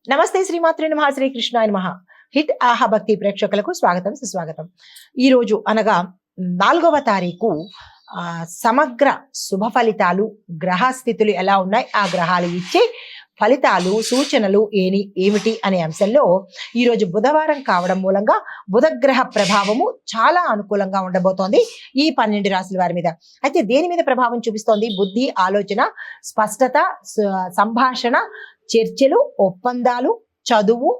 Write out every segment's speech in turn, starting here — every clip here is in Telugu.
నమస్తే శ్రీమాత్రే నమః శ్రీకృష్ణాయ నమః. హిట్ ఆహా భక్తి ప్రేక్షకులకు స్వాగతం సుస్వాగతం. ఈరోజు అనగా 4వ తారీఖు సమగ్ర శుభ ఫలితాలు, గ్రహ స్థితులు ఎలా ఉన్నాయి, ఆ గ్రహాలు ఇచ్చే ఫలితాలు సూచనలు ఏమిటి అనే అంశంలో ఈరోజు బుధవారం కావడం మూలంగా బుధగ్రహ ప్రభావము చాలా అనుకూలంగా ఉండబోతోంది ఈ 12 రాశుల వారి మీద. అయితే దేని మీద ప్రభావం చూపిస్తోంది? బుద్ధి, ఆలోచన, స్పష్టత, సంభాషణ, చర్చలు, ఒప్పందాలు, చదువు,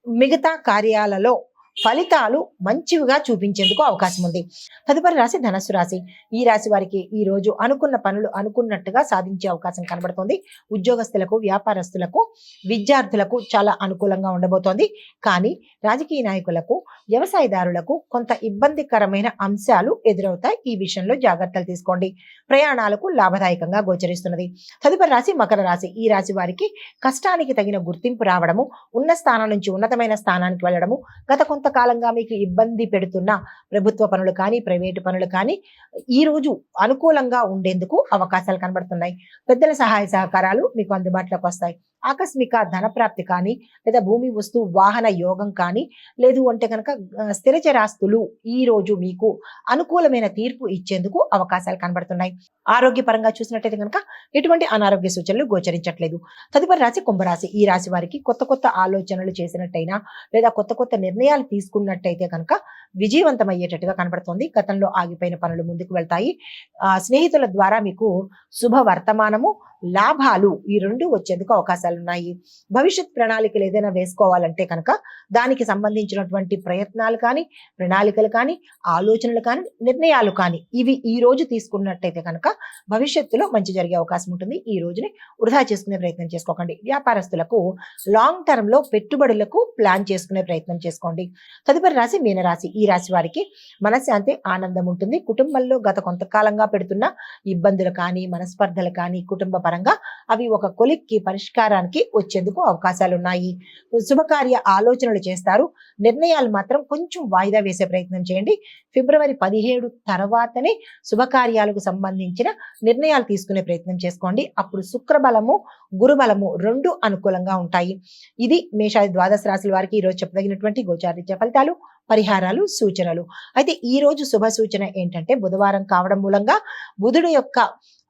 మిగతా కార్యాలలో ఫలితాలు మంచివిగా చూపించేందుకు అవకాశం ఉంది. తదుపరి రాశి ధనస్సు రాశి. ఈ రాశి వారికి ఈ రోజు అనుకున్న పనులు అనుకున్నట్టుగా సాధించే అవకాశం కనబడుతోంది. ఉద్యోగస్తులకు, వ్యాపారస్తులకు, విద్యార్థులకు చాలా అనుకూలంగా ఉండబోతోంది. కానీ రాజకీయ నాయకులకు, వ్యవసాయదారులకు కొంత ఇబ్బందికరమైన అంశాలు ఎదురవుతాయి. ఈ విషయంలో జాగ్రత్తలు తీసుకోండి. ప్రయాణాలకు లాభదాయకంగా గోచరిస్తున్నది. తదుపరి రాశి మకర రాశి. ఈ రాశి వారికి కష్టానికి తగిన గుర్తింపు రావడము, ఉన్న స్థానం నుంచి ఉన్నతమైన స్థానానికి వెళ్ళడము, గత కొంతకాలంగా మీకు ఇబ్బంది పెడుతున్న ప్రభుత్వ పనులు కానీ, ప్రైవేటు పనులు కానీ ఈ రోజు అనుకూలంగా ఉండేందుకు అవకాశాలు కనబడుతున్నాయి. పెద్దల సహాయ సహకారాలు మీకు అందుబాటులోకి వస్తాయి. ఆకస్మిక ధనప్రాప్తి కానీ, లేదా భూమి వస్తు వాహన యోగం కానీ, లేదు అంటే కనుక స్థిరచరాస్తులు ఈ రోజు మీకు అనుకూలమైన తీర్పు ఇచ్చేందుకు అవకాశాలు కనబడుతున్నాయి. ఆరోగ్యపరంగా చూసినట్టయితే కనుక ఎటువంటి అనారోగ్య సూచనలు గోచరించట్లేదు. తదుపరి రాశి కుంభరాశి. ఈ రాశి వారికి కొత్త ఆలోచనలు చేసినట్టయినా, లేదా కొత్త నిర్ణయాలు తీసుకున్నట్టయితే కనుక విజయవంతమయ్యేటట్టుగా కనబడుతోంది. గతంలో ఆగిపోయిన పనులు ముందుకు వెళ్తాయి. స్నేహితుల ద్వారా మీకు శుభ వర్తమానము, లాభాలు ఈ రెండు వచ్చేందుకు అవకాశాలు ఉన్నాయి. భవిష్యత్ ప్రణాళికలు ఏదైనా వేసుకోవాలంటే కనుక దానికి సంబంధించినటువంటి ప్రయత్నాలు కానీ, ప్రణాళికలు కానీ, ఆలోచనలు కానీ, నిర్ణయాలు కానీ ఇవి ఈ రోజు తీసుకున్నట్టయితే కనుక భవిష్యత్తులో మంచి జరిగే అవకాశం ఉంటుంది. ఈ రోజుని వృధా చేసుకునే ప్రయత్నం చేసుకోకండి. వ్యాపారస్తులకు లాంగ్ టర్మ్ లో పెట్టుబడులకు ప్లాన్ చేసుకునే ప్రయత్నం చేసుకోండి. తదుపరి రాశి మీనరాశి. ఈ రాశి వారికి మనశ్శాంతి, ఆనందం ఉంటుంది. కుటుంబంలో గత కొంతకాలంగా పెడుతున్న ఇబ్బందులు కానీ, మనస్పర్ధలు కానీ కుటుంబ పరంగా అవి ఒక కొలిక్కి పరిష్కారానికి వచ్చేందుకు అవకాశాలు ఉన్నాయి. శుభకార్య ఆలోచనలు చేస్తారు. నిర్ణయాలు మాత్రం కొంచెం వాయిదా వేసే ప్రయత్నం చేయండి. ఫిబ్రవరి 17 తర్వాతనే శుభకార్యాలకు సంబంధించిన నిర్ణయాలు తీసుకునే ప్రయత్నం చేసుకోండి. అప్పుడు శుక్రబలము, గురుబలము రెండు అనుకూలంగా ఉంటాయి. ఇది మేషాది ద్వాదశ రాశుల వారికి ఈ రోజు చెప్పదగినటువంటి గోచారీత్య ఫలితాలు, పరిహారాలు, సూచనలు. అయితే ఈ రోజు శుభ సూచన ఏంటంటే బుధవారం కావడం మూలంగా బుధుడు యొక్క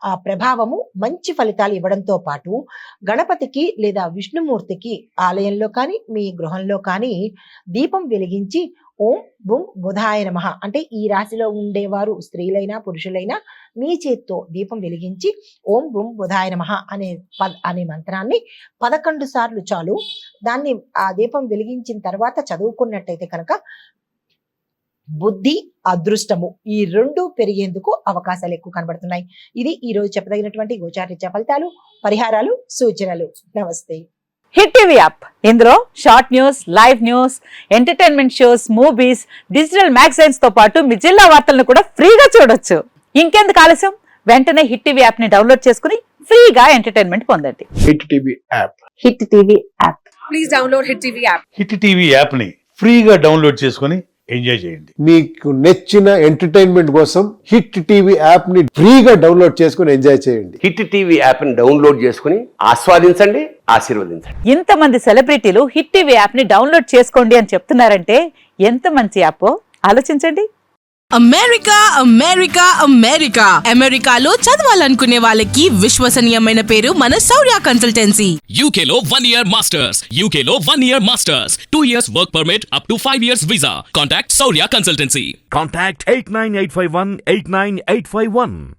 ఆ ప్రభావము మంచి ఫలితాలు ఇవ్వడంతో పాటు గణపతికి లేదా విష్ణుమూర్తికి ఆలయంలో కానీ, మీ గృహంలో కానీ దీపం వెలిగించి ఓం బుం బుధాయ నమః అంటే ఈ రాశిలో ఉండేవారు స్త్రీలైనా పురుషులైనా మీ చేత్తో దీపం వెలిగించి ఓం బుం బుధాయ నమః అనే మంత్రాన్ని 11 సార్లు చాలు. దాన్ని ఆ దీపం వెలిగించిన తర్వాత చదువుకున్నట్టయితే కనుక బుద్ధి, అదృష్టము ఈ రెండు పెరిగేందుకు అవకాశాలు ఎక్కువ కనబడుతున్నాయి. ఇది ఈ రోజు చెప్పదగినటువంటి గోచారీత్య ఫలితాలు, పరిహారాలు, సూచనలు. నమస్తే. హిట్ టీవీ యాప్, ఇందులో short news, live news, entertainment shows, movies, digital magazines తో పాటు మీ జిల్లా వార్తలను కూడా ఫ్రీగా చూడొచ్చు. ఇంకెందుకు ఆలస్యం, వెంటనే హిట్ టీవీ యాప్ ని డౌన్లోడ్ చేసుకుని ఫ్రీగా ఎంటర్టైన్మెంట్ పొందండి. Hit TV app. Hit TV app. Please download hit TV app. Hit TV app ని ఫ్రీగా డౌన్లోడ్ చేసుకుని ఎంజాయ్ చేయండి. మీకు నచ్చిన ఎంటర్టైన్మెంట్ కోసం హిట్ టీవీ యాప్ ని ఫ్రీగా డౌన్లోడ్ చేసుకుని ఎంజాయ్ చేయండి. హిట్ టీవీ యాప్ ని డౌన్లోడ్ చేసుకుని ఆస్వాదించండి, ఆశీర్వదించండి. ఇంతమంది సెలబ్రిటీలు హిట్ టీవీ యాప్ ని డౌన్లోడ్ చేసుకోండి అని చెప్తున్నారంటే ఎంత మంచి యాప్ ఆలోచించండి. అమెరికా అమెరికాలో చదవాలనుకునే వాళ్ళకి విశ్వసనీయమైన పేరు మన శౌర్య కన్సల్టెన్సీ. UK లో 1 year masters. UK లో 1 year masters. 2 years work permit up to 5 years visa. Contact Saurya Consultancy. Contact 89851 89851.